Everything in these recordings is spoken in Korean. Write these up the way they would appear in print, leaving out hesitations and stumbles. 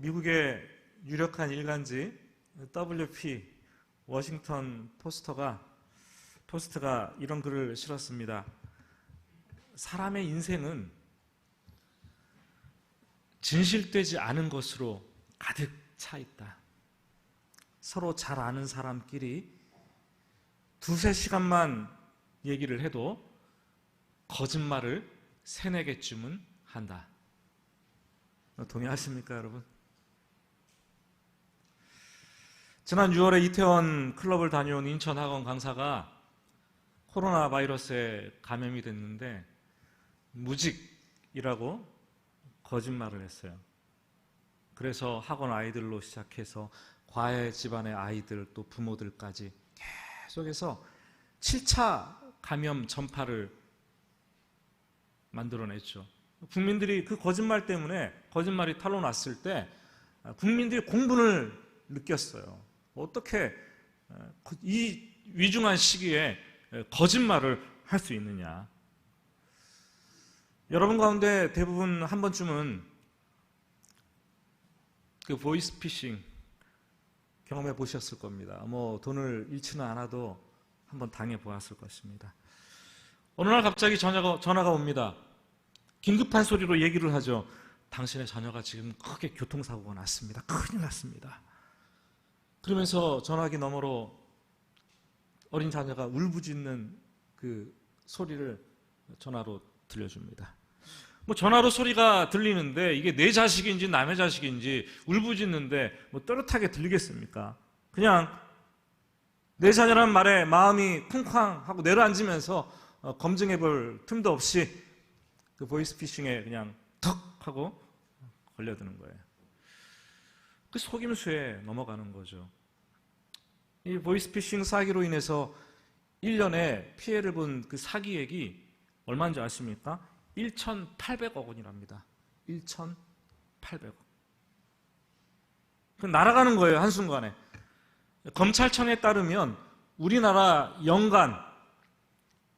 미국의 유력한 일간지 WP 워싱턴 포스트가 이런 글을 실었습니다. 사람의 인생은 진실되지 않은 것으로 가득 차 있다. 서로 잘 아는 사람끼리 두세 시간만 얘기를 해도 거짓말을 세네 개쯤은 한다. 동의하십니까, 여러분? 지난 6월에 이태원 클럽을 다녀온 인천 학원 강사가 코로나 바이러스에 감염이 됐는데 무직이라고 거짓말을 했어요. 그래서 학원 아이들로 시작해서 과외 집안의 아이들 또 부모들까지 계속해서 7차 감염 전파를 만들어냈죠. 국민들이 그 거짓말 때문에 거짓말이 탄로 났을 때 국민들이 공분을 느꼈어요. 어떻게 이 위중한 시기에 거짓말을 할 수 있느냐. 여러분 가운데 대부분 한 번쯤은 그 보이스피싱 경험해 보셨을 겁니다. 돈을 잃지는 않아도 한번 당해 보았을 것입니다. 어느 날 갑자기 전화가 옵니다. 긴급한 소리로 얘기를 하죠. 당신의 자녀가 지금 크게 교통사고가 났습니다. 큰일 났습니다. 그러면서 전화기 너머로 어린 자녀가 울부짖는 그 소리를 전화로 들려줍니다. 전화로 소리가 들리는데 이게 내 자식인지 남의 자식인지 울부짖는데 또렷하게 들리겠습니까? 그냥 내 자녀라는 말에 마음이 쿵쾅하고 내려앉으면서 검증해 볼 틈도 없이 그 보이스피싱에 그냥 턱 하고 걸려드는 거예요. 그 속임수에 넘어가는 거죠. 이 보이스피싱 사기로 인해서 1년에 피해를 본 그 사기액이 얼마인지 아십니까? 1,800억 원이랍니다. 1,800억. 그 날아가는 거예요, 한순간에. 검찰청에 따르면 우리나라 연간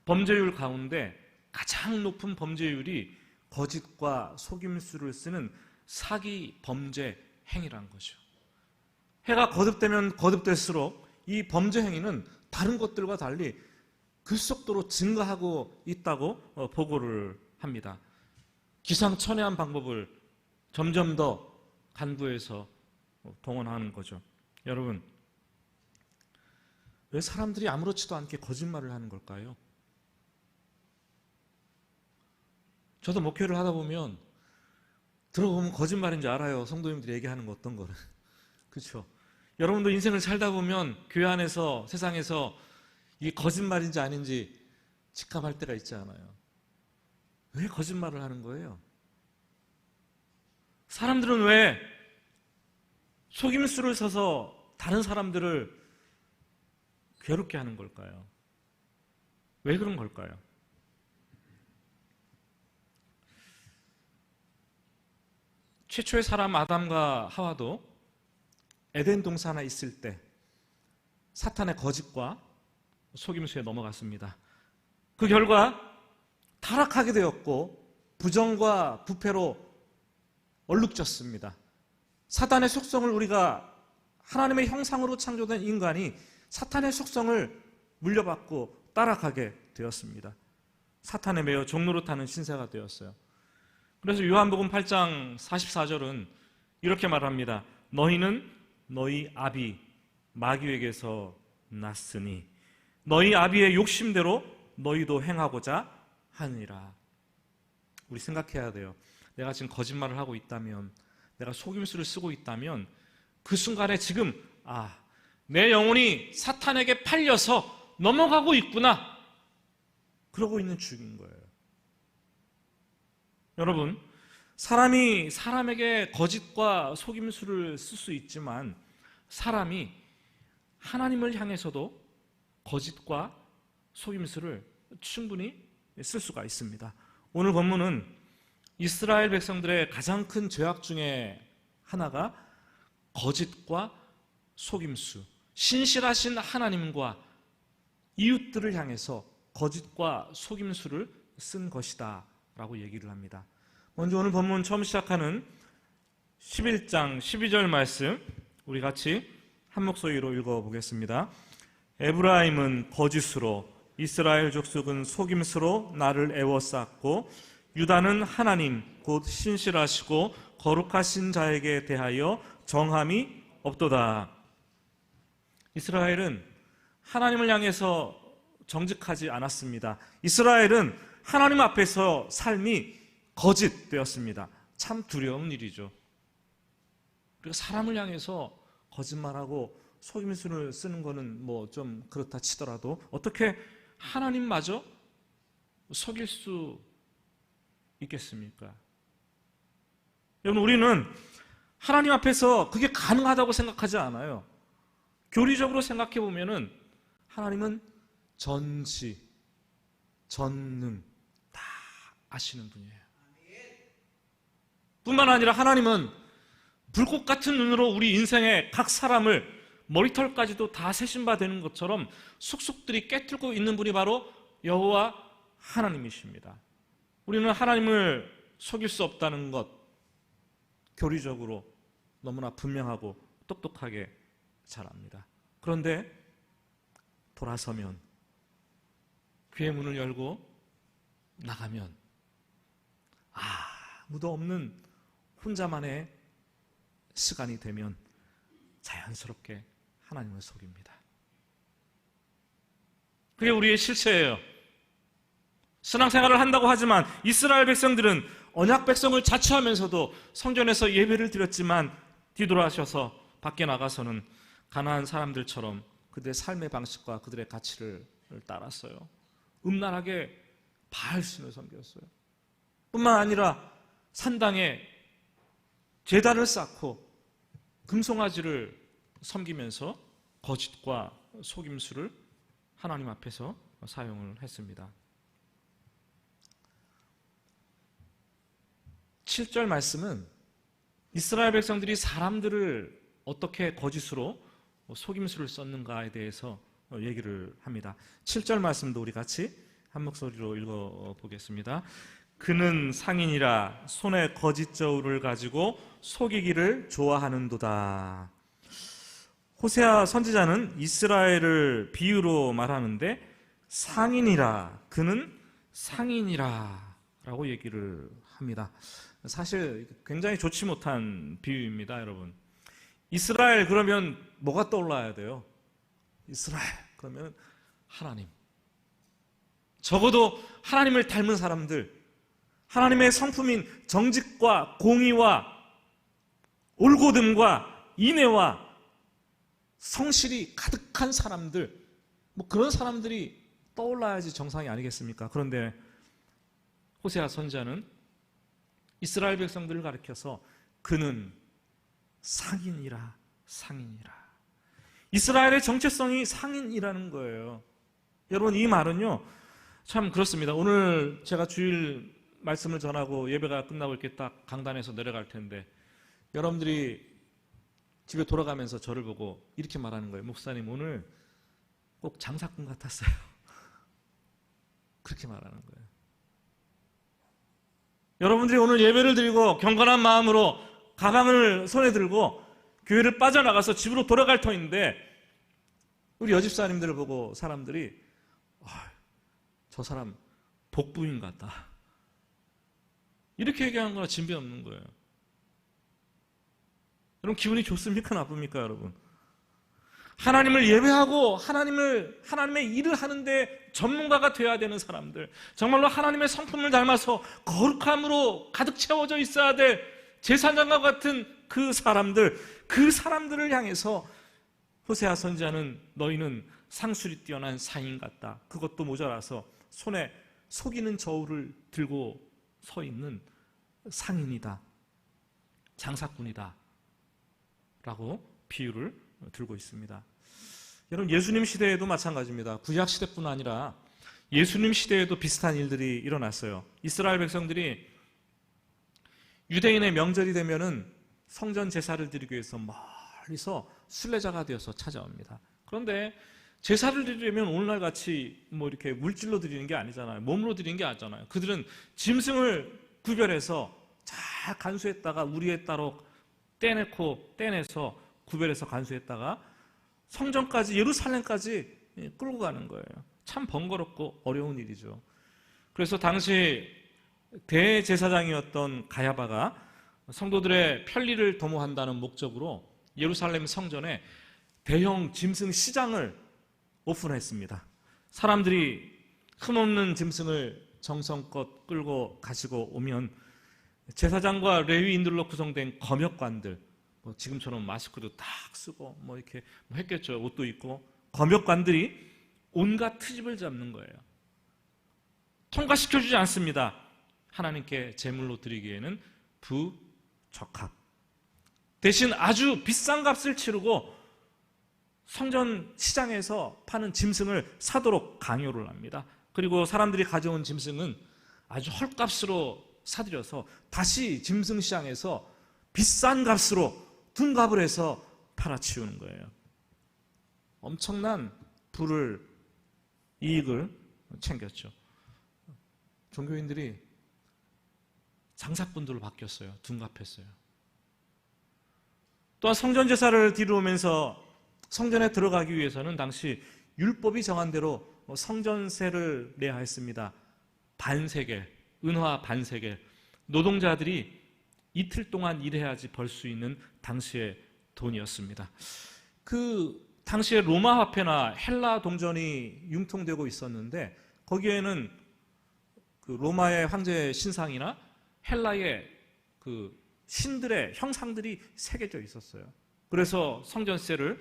범죄율 가운데 가장 높은 범죄율이 거짓과 속임수를 쓰는 사기 범죄 행위라는 거죠. 해가 거듭되면 거듭될수록 이 범죄 행위는 다른 것들과 달리 급속도로 증가하고 있다고 보고를 합니다. 기상천외한 방법을 점점 더 간부해서 동원하는 거죠. 여러분, 왜 사람들이 아무렇지도 않게 거짓말을 하는 걸까요? 저도 목회를 하다 보면 들어보면 거짓말인지 알아요. 성도님들이 얘기하는 거 어떤 거를. 그렇죠? 여러분도 인생을 살다 보면 교회 안에서 세상에서 이게 거짓말인지 아닌지 직감할 때가 있지 않아요. 왜 거짓말을 하는 거예요? 사람들은 왜 속임수를 써서 다른 사람들을 괴롭게 하는 걸까요? 왜 그런 걸까요? 최초의 사람 아담과 하와도 에덴 동산에 있을 때 사탄의 거짓과 속임수에 넘어갔습니다. 그 결과 타락하게 되었고 부정과 부패로 얼룩졌습니다. 사탄의 속성을 우리가 하나님의 형상으로 창조된 인간이 사탄의 속성을 물려받고 따라가게 되었습니다. 사탄에 매여 종노릇하는 신세가 되었어요. 그래서 요한복음 8장 44절은 이렇게 말합니다. 너희는 너희 아비 마귀에게서 났으니 너희 아비의 욕심대로 너희도 행하고자 하느니라. 우리 생각해야 돼요. 내가 지금 거짓말을 하고 있다면, 내가 속임수를 쓰고 있다면 그 순간에 지금 내 영혼이 사탄에게 팔려서 넘어가고 있구나, 그러고 있는 중인 거예요. 여러분, 사람이 사람에게 거짓과 속임수를 쓸 수 있지만 사람이 하나님을 향해서도 거짓과 속임수를 충분히 쓸 수가 있습니다. 오늘 본문은 이스라엘 백성들의 가장 큰 죄악 중에 하나가 거짓과 속임수, 신실하신 하나님과 이웃들을 향해서 거짓과 속임수를 쓴 것이다 라고 얘기를 합니다. 먼저 오늘 본문 처음 시작하는 11장 12절 말씀 우리 같이 한 목소리로 읽어보겠습니다. 에브라임은 거짓으로, 이스라엘 족속은 속임수로 나를 애워쌌고, 유다는 하나님 곧 신실하시고 거룩하신 자에게 대하여 정함이 없도다. 이스라엘은 하나님을 향해서 정직하지 않았습니다. 이스라엘은 하나님 앞에서 삶이 거짓되었습니다. 참 두려운 일이죠. 그리고 사람을 향해서 거짓말하고 속임수를 쓰는 거는 뭐 좀 그렇다 치더라도 어떻게 하나님마저 속일 수 있겠습니까? 여러분, 우리는 하나님 앞에서 그게 가능하다고 생각하지 않아요. 교리적으로 생각해 보면은 하나님은 전지, 전능 다 아시는 분이에요. 뿐만 아니라 하나님은 불꽃 같은 눈으로 우리 인생의 각 사람을 머리털까지도 다 세신 바 되는 것처럼 속속들이 깨뜨리고 있는 분이 바로 여호와 하나님이십니다. 우리는 하나님을 속일 수 없다는 것 교리적으로 너무나 분명하고 똑똑하게 잘 압니다. 그런데 돌아서면, 귀의 문을 열고 나가면 아무도 없는 혼자만의 시간이 되면 자연스럽게 하나님을 속입니다. 그게 우리의 실체예요. 신앙생활을 한다고 하지만 이스라엘 백성들은 언약 백성을 자처하면서도 성전에서 예배를 드렸지만 뒤돌아서서 밖에 나가서는 가나안 사람들처럼 그들의 삶의 방식과 그들의 가치를 따랐어요. 음란하게 바알신을 섬겼어요. 뿐만 아니라 산당에 제단을 쌓고 금송아지를 섬기면서 거짓과 속임수를 하나님 앞에서 사용을 했습니다. 7절 말씀은 이스라엘 백성들이 사람들을 어떻게 거짓으로 속임수를 썼는가에 대해서 얘기를 합니다. 7절 말씀도 우리 같이 한 목소리로 읽어보겠습니다. 그는 상인이라 손에 거짓 저울을 가지고 속이기를 좋아하는도다. 호세아 선지자는 이스라엘을 비유로 말하는데 상인이라, 그는 상인이라 라고 얘기를 합니다. 사실 굉장히 좋지 못한 비유입니다, 여러분. 이스라엘 그러면 뭐가 떠올라야 돼요? 이스라엘 그러면 하나님. 적어도 하나님을 닮은 사람들, 하나님의 성품인 정직과 공의와 올곧음과 인애와 성실이 가득한 사람들, 뭐 그런 사람들이 떠올라야지 정상이 아니겠습니까? 그런데 호세아 선지자는 이스라엘 백성들을 가리켜서 그는 상인이라, 상인이라. 이스라엘의 정체성이 상인이라는 거예요. 여러분, 이 말은요 참 그렇습니다. 오늘 제가 주일 말씀을 전하고 예배가 끝나고 이렇게 딱 강단에서 내려갈 텐데 여러분들이 집에 돌아가면서 저를 보고 이렇게 말하는 거예요. 목사님, 오늘 꼭 장사꾼 같았어요. 그렇게 말하는 거예요. 여러분들이 오늘 예배를 드리고 경건한 마음으로 가방을 손에 들고 교회를 빠져나가서 집으로 돌아갈 터인데 우리 여집사님들을 보고 사람들이 저 사람 복부인 같다, 이렇게 얘기하는 거나 진배 없는 거예요. 여러분, 기분이 좋습니까? 나쁩니까? 여러분, 하나님을 예배하고 하나님의 일을 하는데 전문가가 되어야 되는 사람들, 정말로 하나님의 성품을 닮아서 거룩함으로 가득 채워져 있어야 될 제사장과 같은 그 사람들을 향해서 호세아 선지자는 너희는 상술이 뛰어난 상인 같다, 그것도 모자라서 손에 속이는 저울을 들고 서 있는 상인이다, 장사꾼이다 라고 비유를 들고 있습니다. 여러분, 예수님 시대에도 마찬가지입니다. 구약 시대뿐 아니라 예수님 시대에도 비슷한 일들이 일어났어요. 이스라엘 백성들이 유대인의 명절이 되면은 성전 제사를 드리기 위해서 멀리서 순례자가 되어서 찾아옵니다. 그런데 제사를 드리려면 오늘날 같이 뭐 이렇게 물질로 드리는 게 아니잖아요. 몸으로 드리는 게 아니잖아요. 그들은 짐승을 구별해서 잘 간수했다가 우리에 따로 떼내서 구별해서 간수했다가 성전까지, 예루살렘까지 끌고 가는 거예요. 참 번거롭고 어려운 일이죠. 그래서 당시 대제사장이었던 가야바가 성도들의 편리를 도모한다는 목적으로 예루살렘 성전에 대형 짐승 시장을 오픈했습니다. 사람들이 흠없는 짐승을 정성껏 끌고 가지고 오면 제사장과 레위인들로 구성된 검역관들, 지금처럼 마스크도 딱 쓰고 이렇게 했겠죠. 옷도 입고 검역관들이 온갖 트집을 잡는 거예요. 통과시켜주지 않습니다. 하나님께 제물로 드리기에는 부적합. 대신 아주 비싼 값을 치르고 성전 시장에서 파는 짐승을 사도록 강요를 합니다. 그리고 사람들이 가져온 짐승은 아주 헐값으로 사들여서 다시 짐승 시장에서 비싼 값으로 둔갑을 해서 팔아치우는 거예요. 엄청난 이익을 챙겼죠. 종교인들이 장사꾼들로 바뀌었어요. 둔갑했어요. 또한 성전 제사를 뒤로오면서 성전에 들어가기 위해서는 당시 율법이 정한 대로 성전세를 내야 했습니다. 반세겔, 은화 반세겔. 노동자들이 이틀 동안 일해야지 벌 수 있는 당시의 돈이었습니다. 그 당시에 로마 화폐나 헬라 동전이 융통되고 있었는데 거기에는 그 로마의 황제 신상이나 헬라의 그 신들의 형상들이 새겨져 있었어요. 그래서 성전세를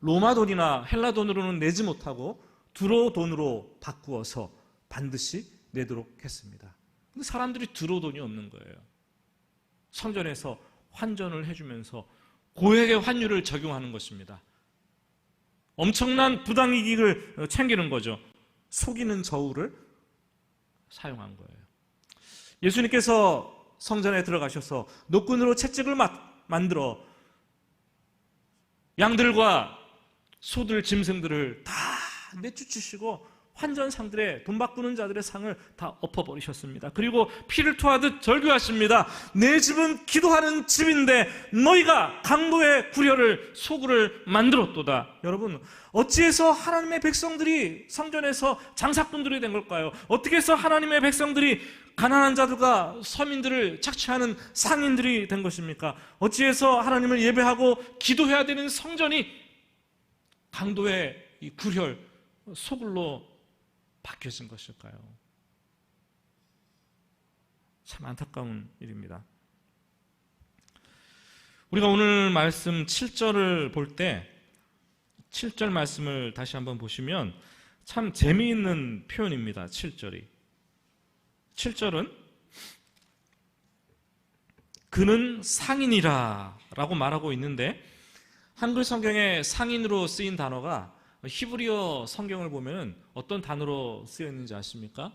로마 돈이나 헬라 돈으로는 내지 못하고 두로 돈으로 바꾸어서 반드시 내도록 했습니다. 근데 사람들이 두로 돈이 없는 거예요. 성전에서 환전을 해주면서 고액의 환율을 적용하는 것입니다. 엄청난 부당이익을 챙기는 거죠. 속이는 저울을 사용한 거예요. 예수님께서 성전에 들어가셔서 노끈으로 채찍을 만들어 양들과 소들, 짐승들을 다 내쫓으시고 환전상들의, 돈 바꾸는 자들의 상을 다 엎어버리셨습니다. 그리고 피를 토하듯 절규하십니다. 내 집은 기도하는 집인데 너희가 강도의 구려를, 소굴을 만들었도다. 여러분, 어찌해서 하나님의 백성들이 성전에서 장사꾼들이 된 걸까요? 어떻게 해서 하나님의 백성들이 가난한 자들과 서민들을 착취하는 상인들이 된 것입니까? 어찌해서 하나님을 예배하고 기도해야 되는 성전이 강도의 이 굴혈, 소굴로 바뀌어진 것일까요? 참 안타까운 일입니다. 우리가 오늘 말씀 7절을 볼 때 7절 말씀을 다시 한번 보시면 참 재미있는 표현입니다. 7절이. 7절은 그는 상인이라 라고 말하고 있는데 한글 성경에 상인으로 쓰인 단어가 히브리어 성경을 보면 어떤 단어로 쓰여 있는지 아십니까?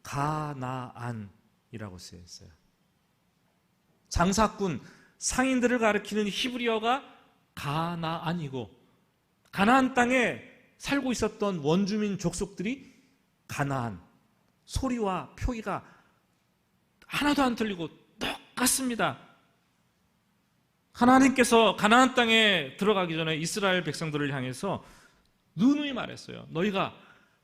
가나안이라고 쓰여 있어요. 장사꾼, 상인들을 가리키는 히브리어가 가나안이고 가나안 땅에 살고 있었던 원주민 족속들이 가나안, 소리와 표기가 하나도 안 틀리고 똑같습니다. 하나님께서 가나안 땅에 들어가기 전에 이스라엘 백성들을 향해서 누누이 말했어요. 너희가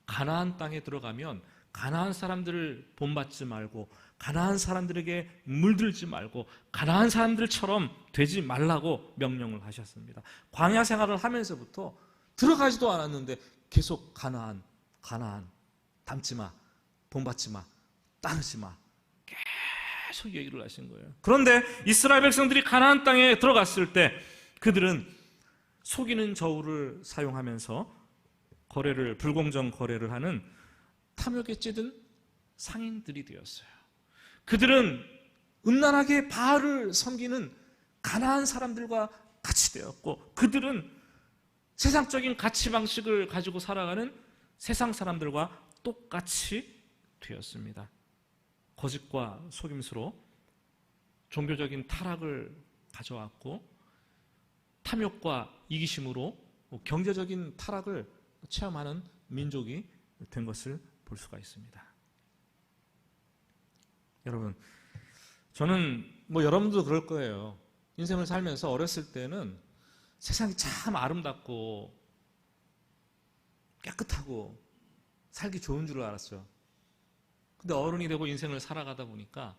가나안 땅에 들어가면 가나안 사람들을 본받지 말고 가나안 사람들에게 물들지 말고 가나안 사람들처럼 되지 말라고 명령을 하셨습니다. 광야 생활을 하면서부터 들어가지도 않았는데 계속 가나안 닮지 마, 본받지 마, 따르지 마, 계속 얘기를 하신 거예요. 그런데 이스라엘 백성들이 가나안 땅에 들어갔을 때 그들은 속이는 저울을 사용하면서 불공정 거래를 하는 탐욕에 찌든 상인들이 되었어요. 그들은 음란하게 바알을 섬기는 가나안 사람들과 같이 되었고 그들은 세상적인 가치 방식을 가지고 살아가는 세상 사람들과 똑같이 되었습니다. 거짓과 속임수로 종교적인 타락을 가져왔고 탐욕과 이기심으로 경제적인 타락을 체험하는 민족이 된 것을 볼 수가 있습니다. 여러분, 저는 여러분도 그럴 거예요. 인생을 살면서 어렸을 때는 세상이 참 아름답고 깨끗하고 살기 좋은 줄 알았죠. 근데 어른이 되고 인생을 살아가다 보니까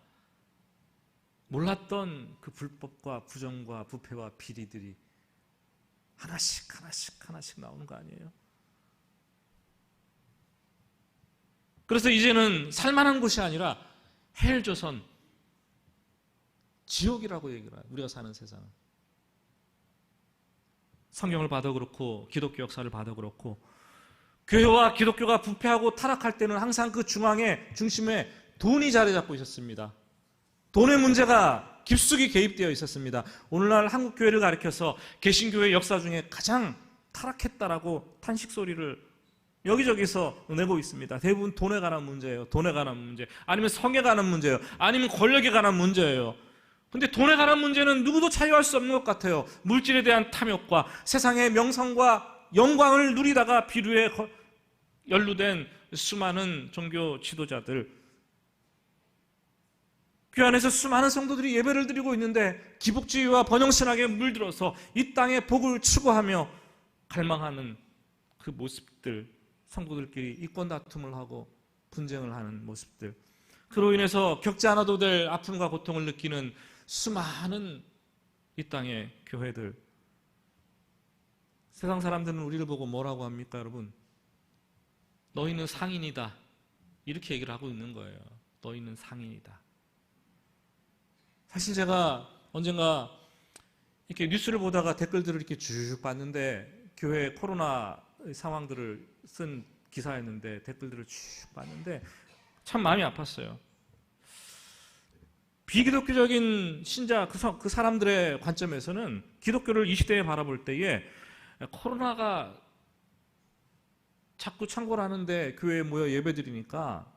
몰랐던 그 불법과 부정과 부패와 비리들이 하나씩 나오는 거 아니에요? 그래서 이제는 살만한 곳이 아니라 헬조선, 지옥이라고 얘기를 해요. 우리가 사는 세상은. 성경을 봐도 그렇고 기독교 역사를 봐도 그렇고 교회와 기독교가 부패하고 타락할 때는 항상 그 중심에 돈이 자리 잡고 있었습니다. 돈의 문제가 깊숙이 개입되어 있었습니다. 오늘날 한국 교회를 가리켜서 개신교회 역사 중에 가장 타락했다라고 탄식 소리를 여기저기서 내고 있습니다. 대부분 돈에 관한 문제예요. 돈에 관한 문제, 아니면 성에 관한 문제예요. 아니면 권력에 관한 문제예요. 근데 돈에 관한 문제는 누구도 자유할 수 없는 것 같아요. 물질에 대한 탐욕과 세상의 명성과 영광을 누리다가 비루에 연루된 수많은 종교 지도자들, 교회 안에서 수많은 성도들이 예배를 드리고 있는데 기복주의와 번영신학에 물들어서 이 땅의 복을 추구하며 갈망하는 그 모습들, 성도들끼리 이권 다툼을 하고 분쟁을 하는 모습들, 그로 인해서 겪지 않아도 될 아픔과 고통을 느끼는 수많은 이 땅의 교회들. 세상 사람들은 우리를 보고 뭐라고 합니까, 여러분? 너희는 상인이다, 이렇게 얘기를 하고 있는 거예요. 너희는 상인이다. 사실 제가 언젠가 이렇게 뉴스를 보다가 댓글들을 이렇게 쭉 봤는데, 교회 코로나 상황들을 쓴 기사였는데 댓글들을 쭉 봤는데 참 마음이 아팠어요. 비기독교적인 신자 그 사람들의 관점에서는 기독교를 이 시대에 바라볼 때에 코로나가 자꾸 창궐 하는데 교회에 모여 예배드리니까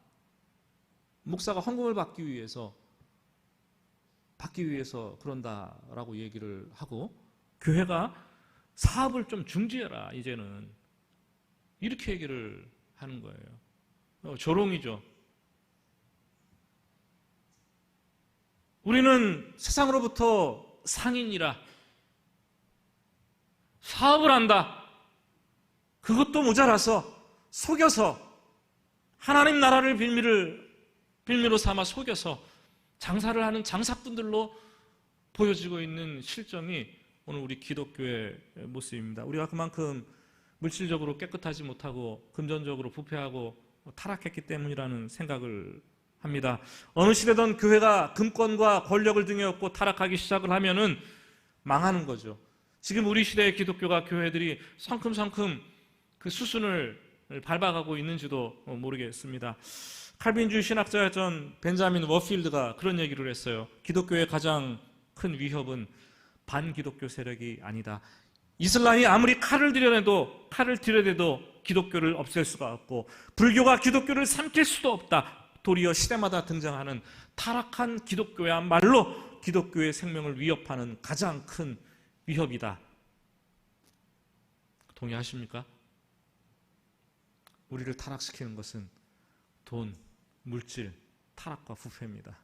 목사가 헌금을 받기 위해서 그런다라고 얘기를 하고, 교회가 사업을 좀 중지해라 이제는, 이렇게 얘기를 하는 거예요. 조롱이죠. 우리는 세상으로부터 상인이라, 사업을 한다, 그것도 모자라서 속여서 하나님 나라를 빌미로 삼아 속여서 장사를 하는 장사꾼들로 보여지고 있는 실정이 오늘 우리 기독교의 모습입니다. 우리가 그만큼 물질적으로 깨끗하지 못하고 금전적으로 부패하고 타락했기 때문이라는 생각을 합니다. 어느 시대든 교회가 금권과 권력을 등에 업고 타락하기 시작을 하면은 망하는 거죠. 지금 우리 시대의 기독교가, 교회들이 성큼성큼 그 수순을 밟아가고 있는지도 모르겠습니다. 칼빈주의 신학자였던 벤자민 워필드가 그런 얘기를 했어요. 기독교의 가장 큰 위협은 반기독교 세력이 아니다. 이슬람이 아무리 칼을 들여대도 기독교를 없앨 수가 없고, 불교가 기독교를 삼킬 수도 없다. 도리어 시대마다 등장하는 타락한 기독교야말로 기독교의 생명을 위협하는 가장 큰 위협이다. 동의하십니까? 우리를 타락시키는 것은 돈, 물질, 타락과 부패입니다.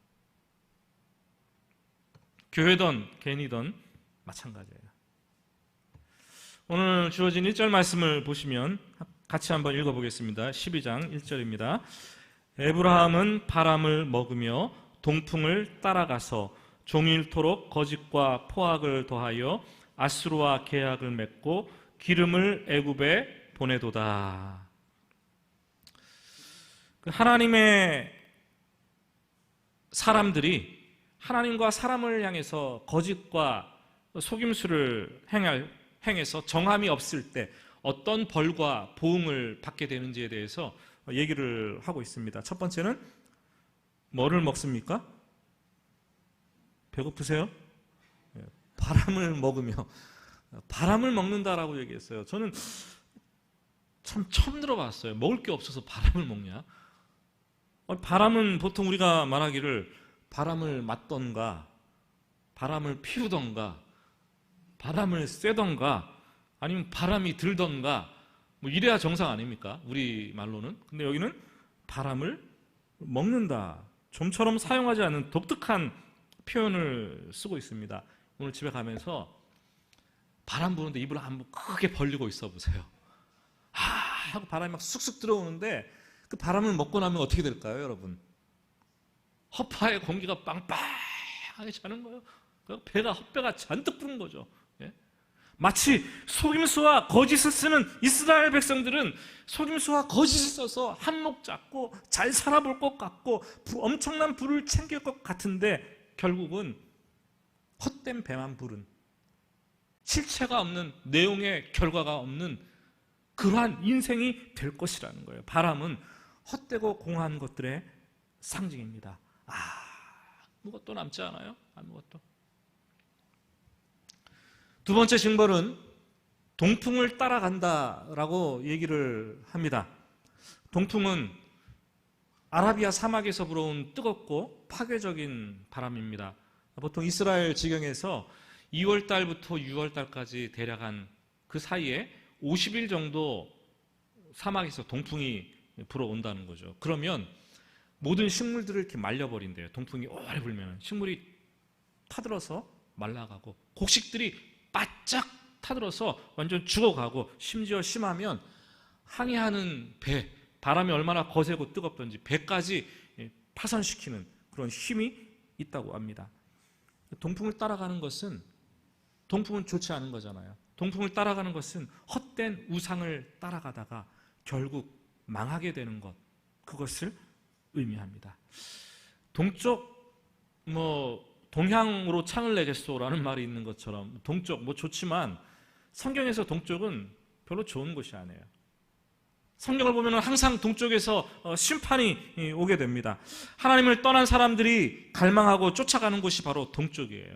교회든 개인이든 마찬가지예요. 오늘 주어진 1절 말씀을 보시면 같이 한번 읽어보겠습니다. 12장 1절입니다. 에브라함은 바람을 먹으며 동풍을 따라가서 종일토록 거짓과 포악을 더하여 아수르와 계약을 맺고 기름을 애굽에 보내도다. 하나님의 사람들이 하나님과 사람을 향해서 거짓과 속임수를 행해서 정함이 없을 때 어떤 벌과 보응을 받게 되는지에 대해서 얘기를 하고 있습니다. 첫 번째는 뭐를 먹습니까? 배고프세요? 바람을 먹으며 바람을 먹는다라고 얘기했어요. 저는 참 처음 들어봤어요. 먹을 게 없어서 바람을 먹냐? 바람은 보통 우리가 말하기를 바람을 맞던가, 바람을 피우던가, 바람을 쐬던가, 아니면 바람이 들던가, 뭐 이래야 정상 아닙니까? 우리 말로는. 근데 여기는 바람을 먹는다, 좀처럼 사용하지 않는 독특한 표현을 쓰고 있습니다. 오늘 집에 가면서 바람 부는데 입을 한번 크게 벌리고 있어 보세요. 아 하고 바람이 막 쑥쑥 들어오는데 그 바람을 먹고 나면 어떻게 될까요, 여러분? 허파에 공기가 빵빵하게 차는 거예요. 배가 헛배가 잔뜩 부른 거죠. 예? 마치 속임수와 거짓을 쓰는 이스라엘 백성들은 속임수와 거짓을 써서 한몫 잡고 잘 살아볼 것 같고 엄청난 부를 챙길 것 같은데 결국은 헛된 배만 부른 실체가 없는 내용의 결과가 없는 그러한 인생이 될 것이라는 거예요. 바람은 헛되고 공허한 것들의 상징입니다. 아무것도 남지 않아요. 아무것도. 두 번째 징벌은 동풍을 따라간다라고 얘기를 합니다. 동풍은 아라비아 사막에서 불어온 뜨겁고 파괴적인 바람입니다. 보통 이스라엘 지경에서 2월 달부터 6월 달까지 대략 한 그 사이에 50일 정도 사막에서 동풍이 불어온다는 거죠. 그러면 모든 식물들을 이렇게 말려버린대요. 동풍이 오래 불면 식물이 타들어서 말라가고 곡식들이 바짝 타들어서 완전 죽어가고 심지어 심하면 항해하는 배, 바람이 얼마나 거세고 뜨겁던지 배까지 파손시키는 그런 힘이 있다고 합니다. 동풍을 따라가는 것은 동풍은 좋지 않은 거잖아요. 동풍을 따라가는 것은 헛된 우상을 따라가다가 결국 망하게 되는 것, 그것을 의미합니다. 동쪽 동향으로 창을 내겠소라는 말이 있는 것처럼 동쪽 좋지만 성경에서 동쪽은 별로 좋은 곳이 아니에요. 성경을 보면 항상 동쪽에서 심판이 오게 됩니다. 하나님을 떠난 사람들이 갈망하고 쫓아가는 곳이 바로 동쪽이에요.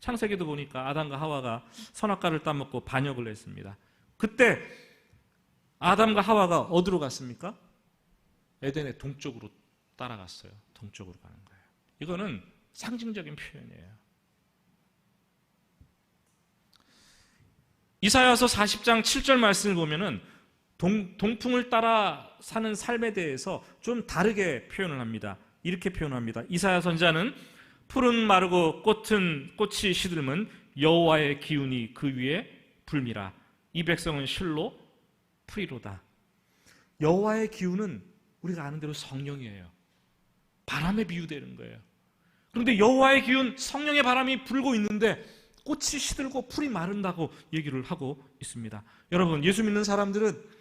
창세기도 보니까 아담과 하와가 선악과를 따먹고 반역을 했습니다. 그때 아담과 하와가 어디로 갔습니까? 에덴의 동쪽으로 따라갔어요. 동쪽으로 가는 거예요. 이거는 상징적인 표현이에요. 이사야서 40장 7절 말씀을 보면은 동풍을 따라 사는 삶에 대해서 좀 다르게 표현을 합니다. 이렇게 표현합니다. 이사야 선지자는 풀은 마르고 꽃이 시들면 여호와의 기운이 그 위에 불미라. 이 백성은 실로 풀이로다. 여호와의 기운은 우리가 아는 대로 성령이에요. 바람에 비유되는 거예요. 그런데 여호와의 기운, 성령의 바람이 불고 있는데 꽃이 시들고 풀이 마른다고 얘기를 하고 있습니다. 여러분, 예수 믿는 사람들은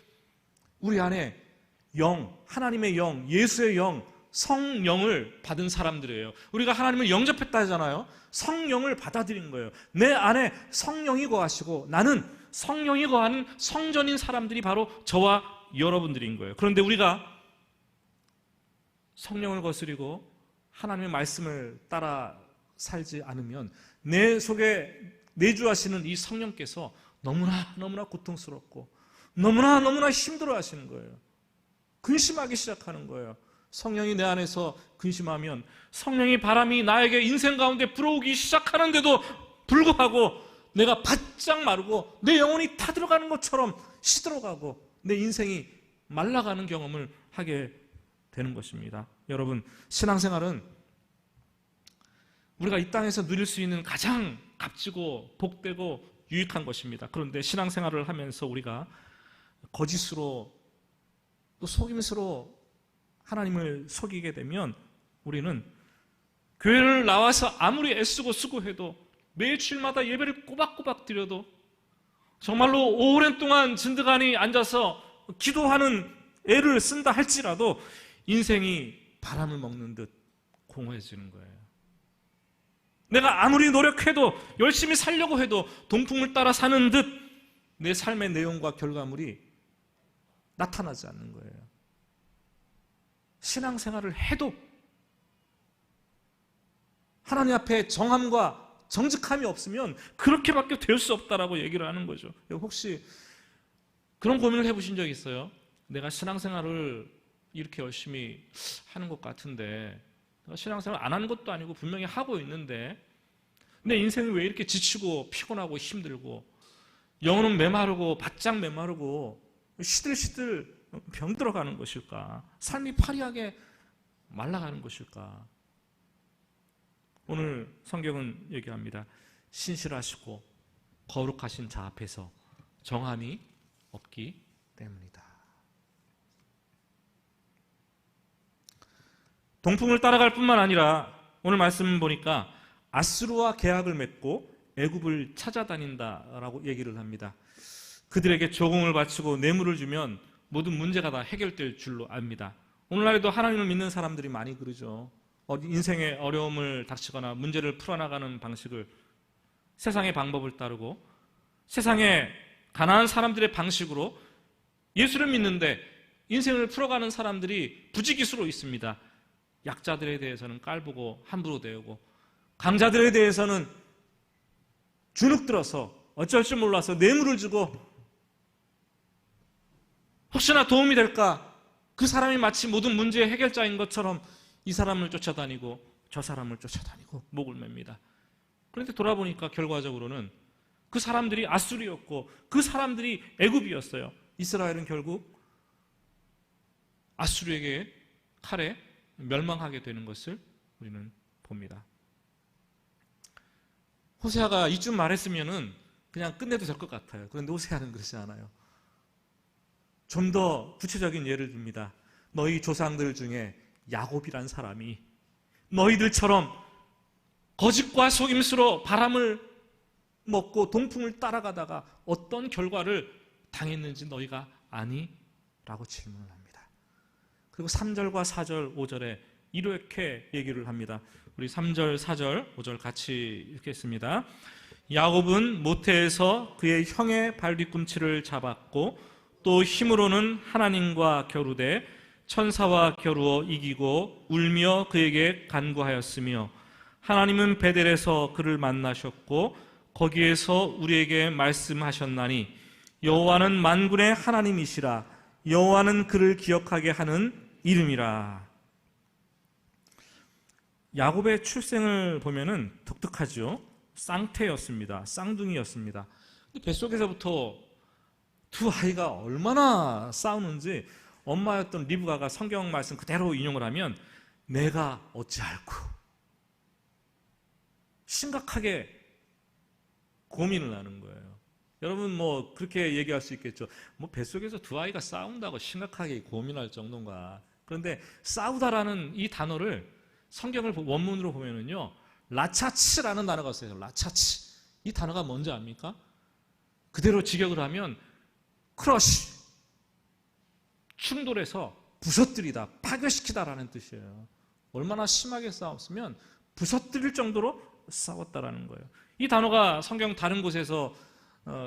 우리 안에 영, 하나님의 영, 예수의 영, 성령을 받은 사람들이에요. 우리가 하나님을 영접했다 하잖아요. 성령을 받아들인 거예요. 내 안에 성령이 거하시고 나는 성령이 거하는 성전인 사람들이 바로 저와 여러분들인 거예요. 그런데 우리가 성령을 거스리고 하나님의 말씀을 따라 살지 않으면 내 속에 내주하시는 이 성령께서 너무나 고통스럽고 너무나 힘들어 하시는 거예요. 근심하기 시작하는 거예요. 성령이 내 안에서 근심하면 성령의 바람이 나에게 인생 가운데 불어오기 시작하는데도 불구하고 내가 바짝 마르고 내 영혼이 타들어가는 것처럼 시들어가고 내 인생이 말라가는 경험을 하게 되는 것입니다. 여러분, 신앙생활은 우리가 이 땅에서 누릴 수 있는 가장 값지고 복되고 유익한 것입니다. 그런데 신앙생활을 하면서 우리가 거짓으로 또 속임수로 하나님을 속이게 되면 우리는 교회를 나와서 아무리 애쓰고 수고해도 매주일마다 예배를 꼬박꼬박 드려도 정말로 오랜 동안 진드간이 앉아서 기도하는 애를 쓴다 할지라도 인생이 바람을 먹는 듯 공허해지는 거예요. 내가 아무리 노력해도 열심히 살려고 해도 동풍을 따라 사는 듯 내 삶의 내용과 결과물이 나타나지 않는 거예요. 신앙생활을 해도 하나님 앞에 정함과 정직함이 없으면 그렇게밖에 될 수 없다라고 얘기를 하는 거죠. 혹시 그런 고민을 해보신 적 있어요? 내가 신앙생활을 이렇게 열심히 하는 것 같은데 내가 신앙생활 안 하는 것도 아니고 분명히 하고 있는데 내 인생이 왜 이렇게 지치고 피곤하고 힘들고 영혼은 메마르고 바짝 메마르고 시들시들 병들어가는 것일까? 삶이 파리하게 말라가는 것일까? 오늘 성경은 얘기합니다. 신실하시고 거룩하신 자 앞에서 정함이 없기 때문이다. 동풍을 따라갈 뿐만 아니라 오늘 말씀 보니까 아수르와 계약을 맺고 애굽을 찾아다닌다라고 얘기를 합니다. 그들에게 조공을 바치고 뇌물을 주면 모든 문제가 다 해결될 줄로 압니다. 오늘날에도 하나님을 믿는 사람들이 많이 그러죠. 인생의 어려움을 닥치거나 문제를 풀어나가는 방식을 세상의 방법을 따르고 세상의 가난한 사람들의 방식으로 예수를 믿는데 인생을 풀어가는 사람들이 부지기수로 있습니다. 약자들에 대해서는 깔보고 함부로 대우고 강자들에 대해서는 주눅들어서 어쩔 줄 몰라서 뇌물을 주고 혹시나 도움이 될까? 그 사람이 마치 모든 문제의 해결자인 것처럼 이 사람을 쫓아다니고 저 사람을 쫓아다니고 목을 맵니다. 그런데 돌아보니까 결과적으로는 그 사람들이 아수르였고 그 사람들이 애굽이었어요. 이스라엘은 결국 아수르에게 칼에 멸망하게 되는 것을 우리는 봅니다. 호세아가 이쯤 말했으면은 그냥 끝내도 될 것 같아요. 그런데 호세아는 그렇지 않아요. 좀 더 구체적인 예를 듭니다. 너희 조상들 중에 야곱이란 사람이 너희들처럼 거짓과 속임수로 바람을 먹고 동풍을 따라가다가 어떤 결과를 당했는지 너희가 아니? 라고 질문을 합니다. 그리고 3절과 4절, 5절에 이렇게 얘기를 합니다. 우리 3절, 4절, 5절 같이 읽겠습니다. 야곱은 모태에서 그의 형의 발뒤꿈치를 잡았고 또 힘으로는 하나님과 겨루되 천사와 겨루어 이기고 울며 그에게 간구하였으며 하나님은 베델에서 그를 만나셨고 거기에서 우리에게 말씀하셨나니 여호와는 만군의 하나님이시라 여호와는 그를 기억하게 하는 이름이라. 야곱의 출생을 보면은 독특하죠. 쌍태였습니다. 쌍둥이였습니다. 뱃속에서부터 두 아이가 얼마나 싸우는지 엄마였던 리브가가 성경 말씀 그대로 인용을 하면 내가 어찌알고 심각하게 고민을 하는 거예요. 여러분 뭐 그렇게 얘기할 수 있겠죠. 뭐 뱃속에서 두 아이가 싸운다고 심각하게 고민할 정도인가. 그런데 싸우다라는 이 단어를 성경을 원문으로 보면은요 라차치라는 단어가 있어요. 라차치. 이 단어가 뭔지 압니까? 그대로 직역을 하면 크러쉬, 충돌해서 부서뜨리다, 파괴시키다라는 뜻이에요. 얼마나 심하게 싸웠으면 부서뜨릴 정도로 싸웠다라는 거예요. 이 단어가 성경 다른 곳에서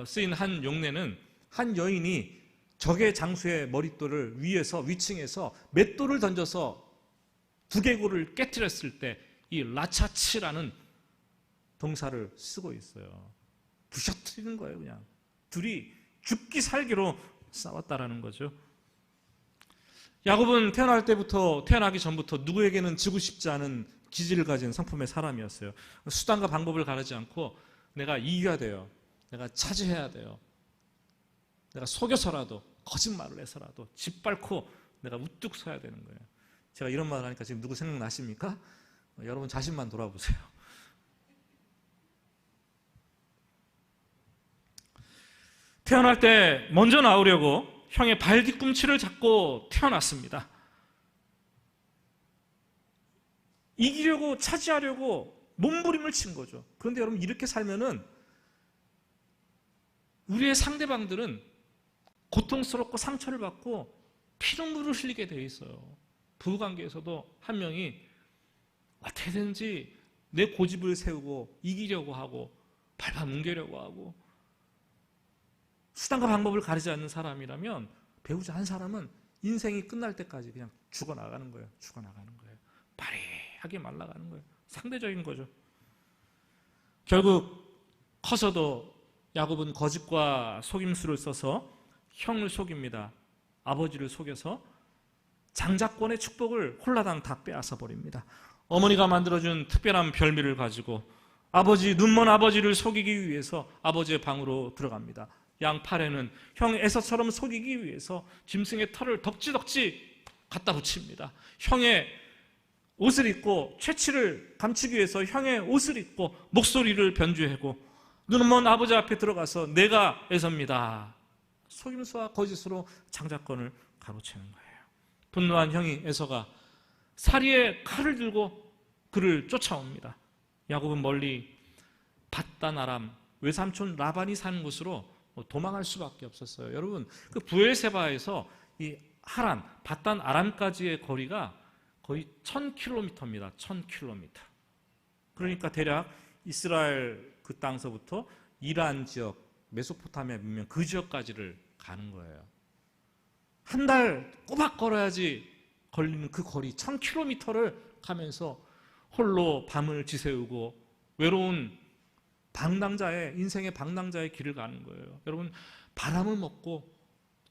쓰인 한 용례는 한 여인이 적의 장수의 머릿돌을 위층에서 맷돌을 던져서 두개골을 깨트렸을 때 이 라차치라는 동사를 쓰고 있어요. 부셔뜨리는 거예요. 그냥 둘이 죽기 살기로 싸웠다라는 거죠. 야곱은 태어나기 전부터 누구에게는 지고 싶지 않은 기질을 가진 성품의 사람이었어요. 수단과 방법을 가르지 않고 내가 이겨야 돼요. 내가 차지해야 돼요. 내가 속여서라도 거짓말을 해서라도 짓밟고 내가 우뚝 서야 되는 거예요. 제가 이런 말을 하니까 지금 누구 생각나십니까? 여러분 자신만 돌아보세요. 태어날 때 먼저 나오려고 형의 발 뒤꿈치를 잡고 태어났습니다. 이기려고 차지하려고 몸부림을 친 거죠. 그런데 여러분 이렇게 살면은 우리의 상대방들은 고통스럽고 상처를 받고 피눈물을 흘리게 돼 있어요. 부부관계에서도 한 명이 어떻게든지 내 고집을 세우고 이기려고 하고 밟아뭉개려고 하고 수단과 방법을 가리지 않는 사람이라면 배우자 한 사람은 인생이 끝날 때까지 그냥 죽어나가는 거예요. 죽어나가는 거예요. 바리하게 말라가는 거예요. 상대적인 거죠. 결국 커서도 야곱은 거짓과 속임수를 써서 형을 속입니다. 아버지를 속여서 장자권의 축복을 홀라당 다 빼앗아 버립니다. 어머니가 만들어준 특별한 별미를 가지고 눈먼 아버지를 속이기 위해서 아버지의 방으로 들어갑니다. 양팔에는 형 에서처럼 속이기 위해서 짐승의 털을 덕지덕지 갖다 붙입니다. 형의 옷을 입고 채취를 감추기 위해서 형의 옷을 입고 목소리를 변주하고 눈은 먼 아버지 앞에 들어가서 내가 에서입니다. 속임수와 거짓으로 장자권을 가로채는 거예요. 분노한 형이 에서가 사리에 칼을 들고 그를 쫓아옵니다. 야곱은 멀리 밧단 아람 외삼촌 라반이 사는 곳으로 도망할 수밖에 없었어요. 여러분, 그 브엘세바에서 이 하란 밧단 아람까지의 거리가 거의 1000km입니다. 1000km. 그러니까 대략 이스라엘 그 땅서부터 이란 지역, 메소포타미아 문명 그 지역까지를 가는 거예요. 한 달 꼬박 걸어야지 걸리는 그 거리 1000km를 가면서 홀로 밤을 지새우고 외로운 방랑자의 인생의 방랑자의 길을 가는 거예요. 여러분, 바람을 먹고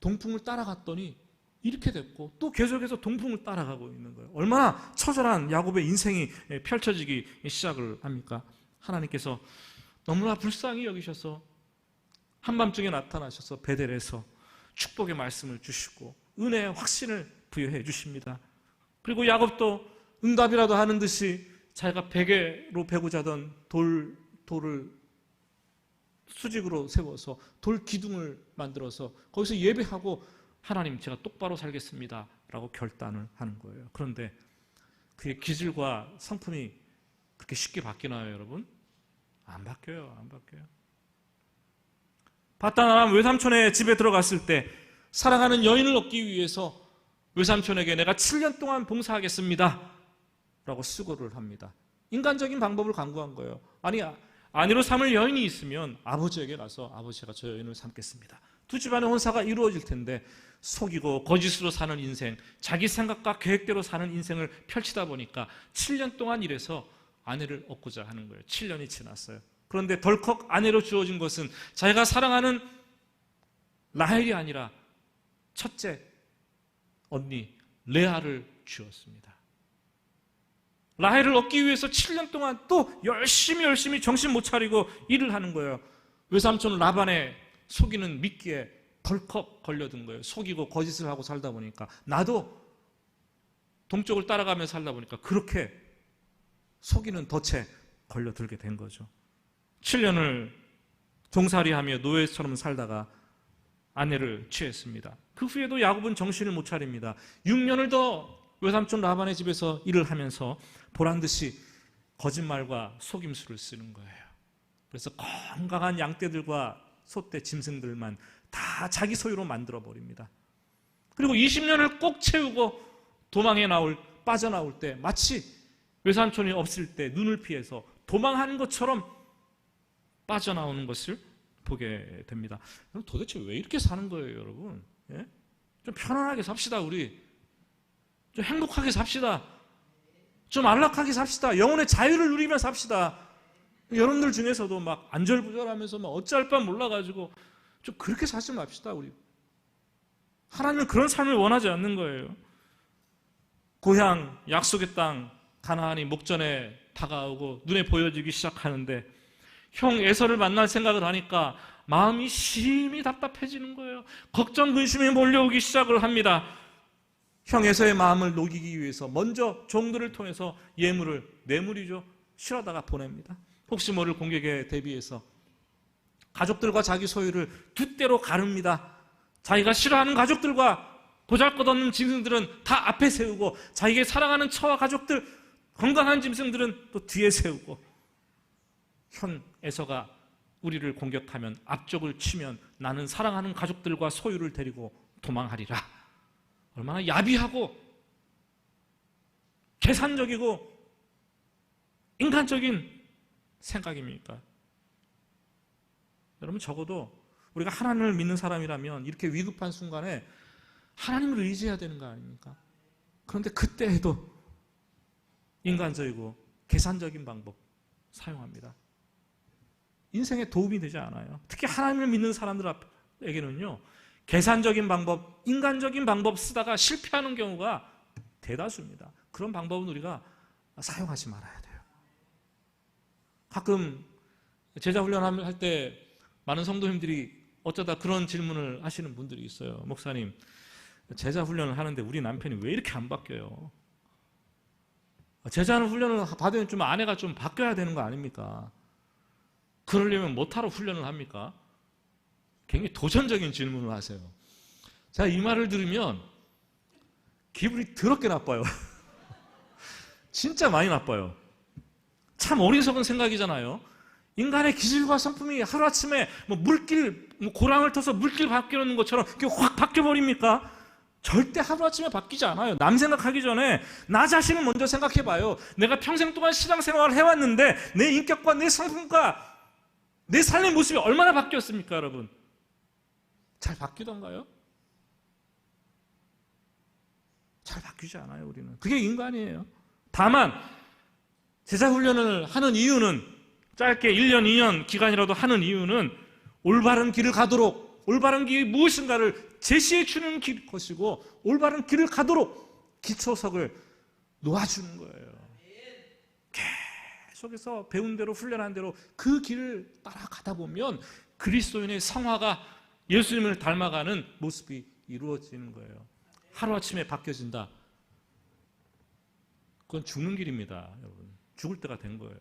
동풍을 따라갔더니 이렇게 됐고 또 계속해서 동풍을 따라가고 있는 거예요. 얼마나 처절한 야곱의 인생이 펼쳐지기 시작을 합니까? 하나님께서 너무나 불쌍히 여기셔서 한밤중에 나타나셔서 베델에서 축복의 말씀을 주시고 은혜의 확신을 부여해 주십니다. 그리고 야곱도 응답이라도 하는 듯이 자기가 베개로 베고 자던 돌을 수직으로 세워서 돌 기둥을 만들어서 거기서 예배하고 하나님 제가 똑바로 살겠습니다 라고 결단을 하는 거예요. 그런데 그의 기질과 성품이 그렇게 쉽게 바뀌나요, 여러분? 안 바뀌어요. 안 바뀌어요. 밧단 아람 외삼촌의 집에 들어갔을 때 사랑하는 여인을 얻기 위해서 외삼촌에게 내가 7년 동안 봉사하겠습니다 라고 수고를 합니다. 인간적인 방법을 강구한 거예요. 아니, 아내로 삼을 여인이 있으면 아버지에게 가서 아버지가 저 여인을 삼겠습니다. 두 집안의 혼사가 이루어질 텐데 속이고 거짓으로 사는 인생, 자기 생각과 계획대로 사는 인생을 펼치다 보니까 7년 동안 일해서 아내를 얻고자 하는 거예요. 7년이 지났어요. 그런데 덜컥 아내로 주어진 것은 자기가 사랑하는 라헬이 아니라 첫째 언니 레아를 주었습니다. 라헬을 얻기 위해서 7년 동안 또 열심히 정신 못 차리고 일을 하는 거예요. 외삼촌 라반의 속이는 미끼에 덜컥 걸려든 거예요. 속이고 거짓을 하고 살다 보니까 나도 동쪽을 따라가며 살다 보니까 그렇게 속이는 덫에 걸려들게 된 거죠. 7년을 종살이하며 노예처럼 살다가 아내를 취했습니다. 그 후에도 야곱은 정신을 못 차립니다. 6년을 더 외삼촌 라반의 집에서 일을 하면서 보란듯이 거짓말과 속임수를 쓰는 거예요. 그래서 건강한 양떼들과 소떼, 짐승들만 다 자기 소유로 만들어버립니다. 그리고 20년을 꼭 채우고 도망에 빠져나올 때 마치 외삼촌이 없을 때 눈을 피해서 도망하는 것처럼 빠져나오는 것을 보게 됩니다. 그럼 도대체 왜 이렇게 사는 거예요, 여러분? 예? 좀 편안하게 삽시다, 우리. 좀 행복하게 삽시다. 좀 안락하게 삽시다. 영혼의 자유를 누리며 삽시다. 여러분들 중에서도 막 안절부절하면서 막 어찌할 바 몰라가지고 좀 그렇게 사지 맙시다, 우리. 하나님은 그런 삶을 원하지 않는 거예요. 고향, 약속의 땅, 가나안이 목전에 다가오고 눈에 보여지기 시작하는데 형 에서를 만날 생각을 하니까 마음이 심히 답답해지는 거예요. 걱정, 근심이 몰려오기 시작을 합니다. 형 에서의 마음을 녹이기 위해서 먼저 종들을 통해서 예물을, 뇌물이죠, 실어다가 보냅니다. 혹시 모를 공격에 대비해서 가족들과 자기 소유를 두 대로 가릅니다. 자기가 싫어하는 가족들과 보잘것없는 짐승들은 다 앞에 세우고 자기가 사랑하는 처와 가족들, 건강한 짐승들은 또 뒤에 세우고 현 에서가 우리를 공격하면 앞쪽을 치면 나는 사랑하는 가족들과 소유를 데리고 도망하리라. 얼마나 야비하고 계산적이고 인간적인 생각입니까? 여러분, 적어도 우리가 하나님을 믿는 사람이라면 이렇게 위급한 순간에 하나님을 의지해야 되는 거 아닙니까? 그런데 그때에도 인간적이고 계산적인 방법 사용합니다. 인생에 도움이 되지 않아요. 특히 하나님을 믿는 사람들에게는요, 계산적인 방법, 인간적인 방법 쓰다가 실패하는 경우가 대다수입니다. 그런 방법은 우리가 사용하지 말아야 돼요. 가끔 제자 훈련을 할 때 많은 성도님들이 어쩌다 그런 질문을 하시는 분들이 있어요. 목사님, 제자 훈련을 하는데 우리 남편이 왜 이렇게 안 바뀌어요? 제자는 훈련을 받으면 좀 아내가 좀 바뀌어야 되는 거 아닙니까? 그러려면 뭐하러 훈련을 합니까? 굉장히 도전적인 질문을 하세요. 제가 이 말을 들으면 기분이 더럽게 나빠요. 진짜 많이 나빠요. 참 어리석은 생각이잖아요. 인간의 기질과 성품이 하루아침에 고랑을 터서 물길 바뀌는 것처럼 확 바뀌어버립니까? 절대 하루아침에 바뀌지 않아요. 남 생각하기 전에 나 자신을 먼저 생각해봐요. 내가 평생 동안 신앙생활을 해왔는데 내 인격과 내 성품과 내 삶의 모습이 얼마나 바뀌었습니까, 여러분? 잘 바뀌던가요? 잘 바뀌지 않아요, 우리는. 그게 인간이에요. 다만 제자훈련을 하는 이유는, 짧게 1년, 2년 기간이라도 하는 이유는 올바른 길을 가도록, 올바른 길이 무엇인가를 제시해 주는 것이고, 올바른 길을 가도록 기초석을 놓아주는 거예요. 계속해서 배운 대로, 훈련한 대로 그 길을 따라가다 보면 그리스도인의 성화가 예수님을 닮아가는 모습이 이루어지는 거예요. 하루아침에 바뀌어진다. 그건 죽는 길입니다, 여러분. 죽을 때가 된 거예요.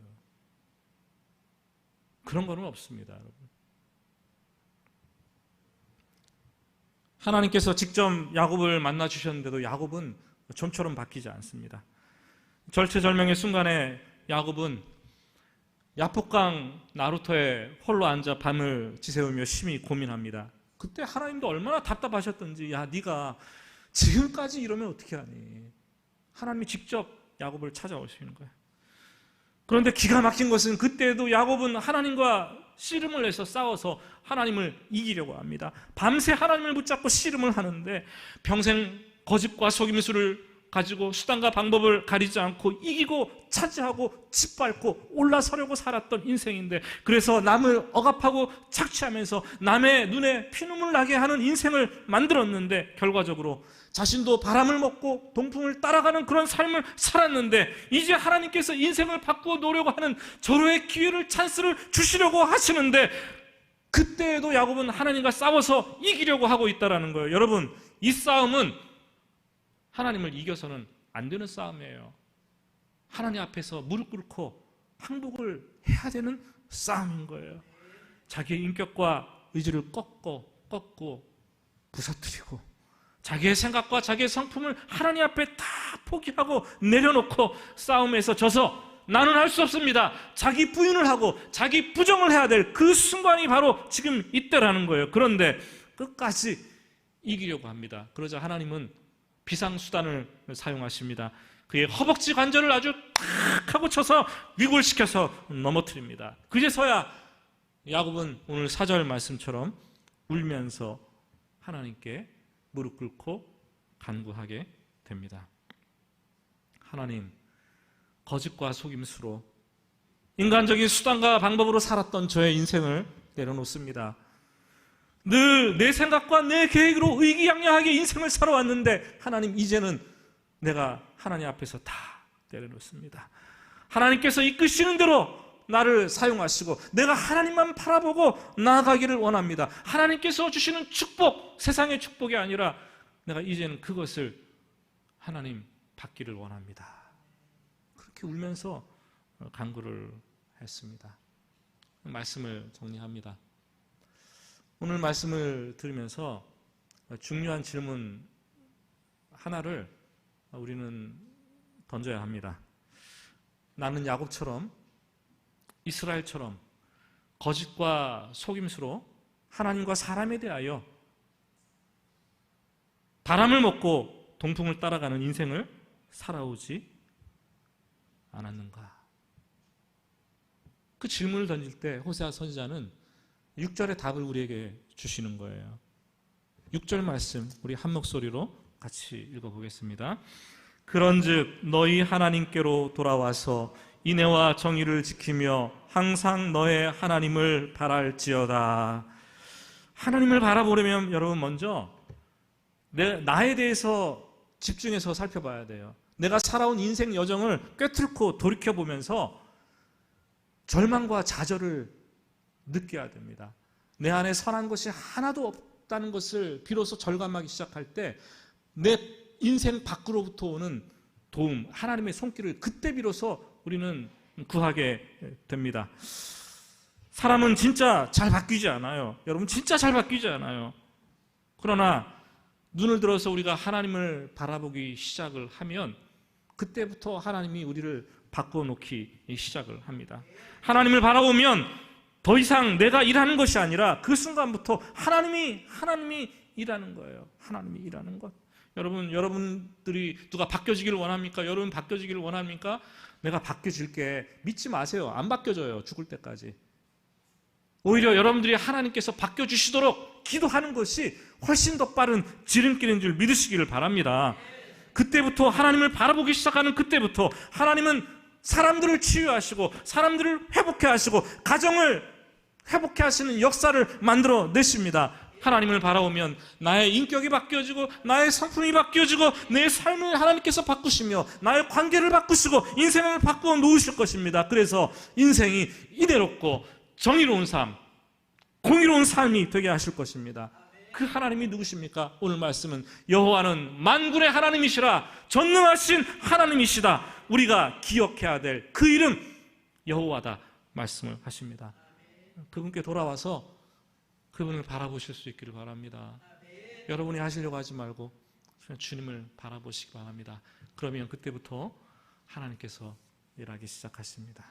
그런 거는 없습니다, 여러분. 하나님께서 직접 야곱을 만나 주셨는데도 야곱은 좀처럼 바뀌지 않습니다. 절체절명의 순간에 야곱은 야폭강 나루터에 홀로 앉아 밤을 지새우며 심히 고민합니다. 그때 하나님도 얼마나 답답하셨던지, 야, 네가 지금까지 이러면 어떻게 하니? 하나님이 직접 야곱을 찾아오시는 거예요. 그런데 기가 막힌 것은 그때도 야곱은 하나님과 씨름을 해서 싸워서 하나님을 이기려고 합니다. 밤새 하나님을 붙잡고 씨름을 하는데 평생 거짓과 속임수를 가지고 수단과 방법을 가리지 않고 이기고 차지하고 짓밟고 올라서려고 살았던 인생인데, 그래서 남을 억압하고 착취하면서 남의 눈에 피눈물 나게 하는 인생을 만들었는데, 결과적으로 자신도 바람을 먹고 동풍을 따라가는 그런 삶을 살았는데, 이제 하나님께서 인생을 바꾸어 놓으려고 하는 절호의 기회를, 찬스를 주시려고 하시는데, 그때에도 야곱은 하나님과 싸워서 이기려고 하고 있다는 거예요. 여러분, 이 싸움은 하나님을 이겨서는 안 되는 싸움이에요. 하나님 앞에서 무릎 꿇고 항복을 해야 되는 싸움인 거예요. 자기의 인격과 의지를 꺾고 부서뜨리고, 자기의 생각과 자기의 성품을 하나님 앞에 다 포기하고 내려놓고 싸움에서 져서 나는 할 수 없습니다, 자기 부인을 하고 자기 부정을 해야 될 그 순간이 바로 지금 이때라는 거예요. 그런데 끝까지 이기려고 합니다. 그러자 하나님은 비상수단을 사용하십니다. 그의 허벅지 관절을 아주 탁 하고 쳐서 위골시켜서 넘어뜨립니다. 그제서야 야곱은 오늘 4절 말씀처럼 울면서 하나님께 무릎 꿇고 간구하게 됩니다. 하나님, 거짓과 속임수로 인간적인 수단과 방법으로 살았던 저의 인생을 내려놓습니다. 늘 내 생각과 내 계획으로 의기양양하게 인생을 살아왔는데, 하나님, 이제는 내가 하나님 앞에서 다 내려놓습니다. 하나님께서 이끄시는 대로 나를 사용하시고 내가 하나님만 바라보고 나아가기를 원합니다. 하나님께서 주시는 축복, 세상의 축복이 아니라 내가 이제는 그것을 하나님 받기를 원합니다. 그렇게 울면서 간구를 했습니다. 말씀을 정리합니다. 오늘 말씀을 들으면서 중요한 질문 하나를 우리는 던져야 합니다. 나는 야곱처럼, 이스라엘처럼 거짓과 속임수로 하나님과 사람에 대하여 바람을 먹고 동풍을 따라가는 인생을 살아오지 않았는가? 그 질문을 던질 때 호세아 선지자는 6절의 답을 우리에게 주시는 거예요. 6절 말씀 우리 한 목소리로 같이 읽어보겠습니다. 그런즉 너희 하나님께로 돌아와서 인애와 정의를 지키며 항상 너의 하나님을 바랄지어다. 하나님을 바라보려면 여러분 먼저 나에 대해서 집중해서 살펴봐야 돼요. 내가 살아온 인생 여정을 꿰뚫고 돌이켜보면서 절망과 좌절을 느껴야 됩니다. 내 안에 선한 것이 하나도 없다는 것을 비로소 절감하기 시작할 때 내 인생 밖으로부터 오는 도움, 하나님의 손길을 그때 비로소 우리는 구하게 됩니다. 사람은 진짜 잘 바뀌지 않아요. 여러분, 진짜 잘 바뀌지 않아요. 그러나 눈을 들어서 우리가 하나님을 바라보기 시작을 하면 그때부터 하나님이 우리를 바꿔놓기 시작을 합니다. 하나님을 바라보면 더 이상 내가 일하는 것이 아니라 그 순간부터 하나님이 일하는 거예요. 하나님이 일하는 것. 여러분들이 누가 바뀌어지기를 원합니까? 여러분 바뀌어지기를 원합니까? 내가 바뀌어질게. 믿지 마세요. 안 바뀌어져요. 죽을 때까지. 오히려 여러분들이 하나님께서 바뀌어주시도록 기도하는 것이 훨씬 더 빠른 지름길인 줄 믿으시기를 바랍니다. 그때부터 하나님을 바라보기 시작하는 그때부터 하나님은 사람들을 치유하시고 사람들을 회복해 하시고 가정을 회복해 하시는 역사를 만들어 내십니다. 하나님을 바라보면 나의 인격이 바뀌어지고 나의 성품이 바뀌어지고 내 삶을 하나님께서 바꾸시며 나의 관계를 바꾸시고 인생을 바꾸어 놓으실 것입니다. 그래서 인생이 이대롭고 정의로운 삶, 공의로운 삶이 되게 하실 것입니다. 그 하나님이 누구십니까? 오늘 말씀은 여호와는 만군의 하나님이시라, 전능하신 하나님이시다. 우리가 기억해야 될 그 이름 여호와다 말씀을 하십니다. 그분께 돌아와서 그분을 바라보실 수 있기를 바랍니다. 여러분이 하시려고 하지 말고 주님을 바라보시기 바랍니다. 그러면 그때부터 하나님께서 일하기 시작하십니다.